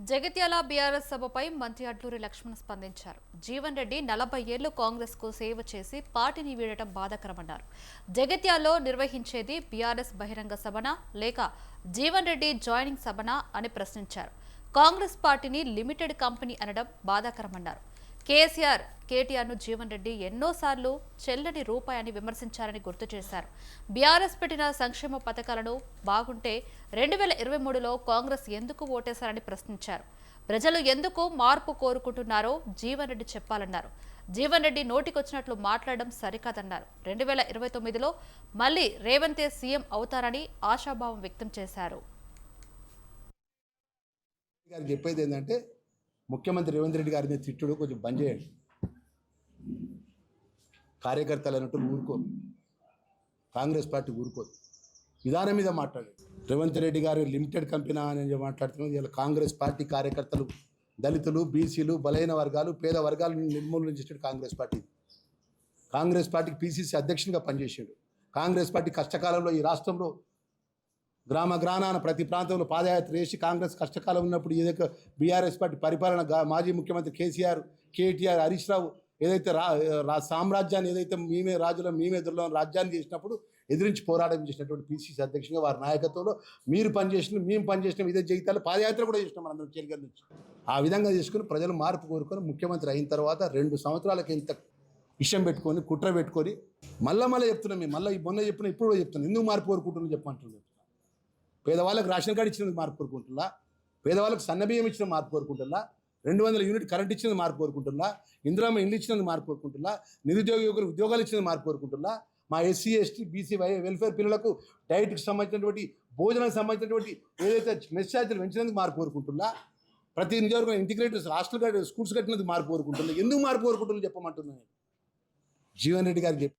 Jagtial BRS సభపై మంత్రి అడ్లూరి లక్ష్మణ్ స్పందించారు. జీవన్ రెడ్డి 40 ఏళ్లు కాంగ్రెస్ కు సేవ చేసి పార్టీని వీడటం బాధాకరమన్నారు. జగిత్యాల్లో నిర్వహించేది బీఆర్ఎస్ బహిరంగ సభనా లేక జీవన్ రెడ్డి జాయినింగ్ సభనా అని ప్రశ్నించారు. కాంగ్రెస్ పార్టీని లిమిటెడ్ కంపెనీ అనడం బాధాకరమన్నారు. కేసీఆర్ కేటీఆర్ను జీవన్ రెడ్డి ఎన్నోసార్లు చెల్లని రూపాయని విమర్శించారని గుర్తు చేశారు. బీఆర్ఎస్ పెట్టిన సంక్షేమ పథకాలను బాగుంటే 2023లో కాంగ్రెస్ ఎందుకు ఓటేశారని ప్రశ్నించారు. ప్రజలు ఎందుకు మార్పు కోరుకుంటున్నారో జీవన్ రెడ్డి చెప్పాలన్నారు. జీవన్ రెడ్డి నోటికొచ్చినట్లు మాట్లాడడం సరికాదన్నారు. 2029లో మళ్లీ రేవంతే సీఎం అవుతారని ఆశాభావం వ్యక్తం చేశారు. చెప్పేది ఏంటంటే ముఖ్యమంత్రి రేవంత్ రెడ్డి గారి మీద తిట్టుడు కొంచెం బంద్ చేయండి. కార్యకర్తలు అన్నట్టు ఊరుకోరు, కాంగ్రెస్ పార్టీ ఊరుకోదు. విధానం మీద మాట్లాడారు. రేవంత్ రెడ్డి గారు లిమిటెడ్ కంపెనీ అని మాట్లాడుతున్నారు. ఇలా కాంగ్రెస్ పార్టీ కార్యకర్తలు, దళితులు, బీసీలు, బలైన వర్గాలు, పేద వర్గాలను నిర్మూలన చేసాడు కాంగ్రెస్ పార్టీ. కాంగ్రెస్ పార్టీకి పీసీసీ అధ్యక్షునిగా పనిచేసాడు. కాంగ్రెస్ పార్టీ కష్టకాలంలో ఈ రాష్ట్రంలో గ్రామ గ్రామాన ప్రతి ప్రాంతంలో పాదయాత్ర చేసి కాంగ్రెస్ కష్టకాలం ఉన్నప్పుడు ఏదైతే బీఆర్ఎస్ పార్టీ పరిపాలన మాజీ ముఖ్యమంత్రి కేసీఆర్, కేటీఆర్, హరీష్ రావు ఏదైతే సామ్రాజ్యాన్ని ఏదైతే మేమే రాజుల మేమే దుర్లో రాజ్యాన్ని చేసినప్పుడు ఎదిరించి పోరాటం చేసినటువంటి పీసీసీ అధ్యక్షునిగా వారి నాయకత్వంలో మీరు పనిచేసిన మేము పనిచేసినాం. ఇదే జగిత్యాల పాదయాత్ర కూడా చేసినాం మనందరం చెలిగల నుంచి. ఆ విధంగా చేసుకుని ప్రజలు మార్పు కోరుకొని ముఖ్యమంత్రి అయిన తర్వాత 2 సంవత్సరాలకి ఇంత విషయం పెట్టుకొని కుట్ర పెట్టుకొని మళ్ళీ చెప్తున్నాం. మేము మళ్ళీ మొన్న చెప్పిన ఇప్పుడు కూడా చెప్తున్నాం. ఎందుకు మార్పు కోరుకుంటున్నాం చెప్పమంటున్నాం. పేదవాళ్ళకి రేషన్ కార్డు ఇచ్చినందుకు మార్పు కోరుకుంటున్నా, పేదవాళ్ళకి సన్నబియ్యం ఇచ్చిన మార్పు కోరుకుంటున్నా, 200 యూనిట్ కరెంట్ ఇచ్చినందుకు మార్పు కోరుకుంటున్నా, ఇందిరామ్మ ఇండ్లు ఇచ్చినందుకు మార్పు కోరుకుంటున్నా, నిరుద్యోగ యువకులకు ఉద్యోగాలు ఇచ్చినందుకు మార్పు కోరుకుంటున్నా, మా ఎస్సీ ఎస్టీ బీసీ వెల్ఫేర్ పిల్లలకు డైట్కి సంబంధించినటువంటి భోజనానికి సంబంధించినటువంటి ఏదైతే మెస్ ఛార్జీలు పెంచినందుకు మార్పు కోరుకుంటున్నా, ప్రతి నియోజకవర్గం ఇంటిగ్రేటెడ్ హాస్టల్ స్కూల్స్ కట్టినందుకు మార్పు కోరుకుంటున్నా. ఎందుకు మార్పు కోరుకుంటున్నా చెప్పమంటున్నాను. జీవన్ రెడ్డి గారికి